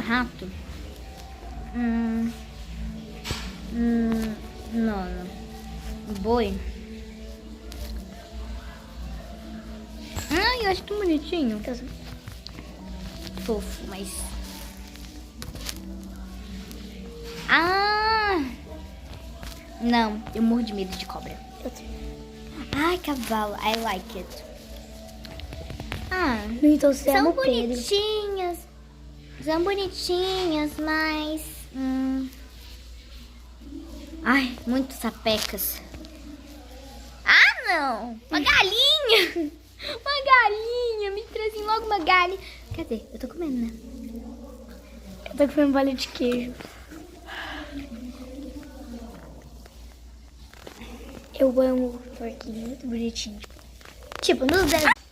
Rato. Não. Boi. Ai, eu acho tão bonitinho. Fofo, mas... Não, eu morro de medo de cobra. Ai, cavalo. I like it. Então você São ama o Pedro. bonitinhas. São bonitinhas, mas... Ai, muito sapecas. Não! Uma galinha! Uma galinha! Me trazem logo uma galinha. Cadê? Eu tô comendo, né? Eu tô comendo bola de queijo. Eu amo o porquinho, muito bonitinho. Tipo, nos desenhos...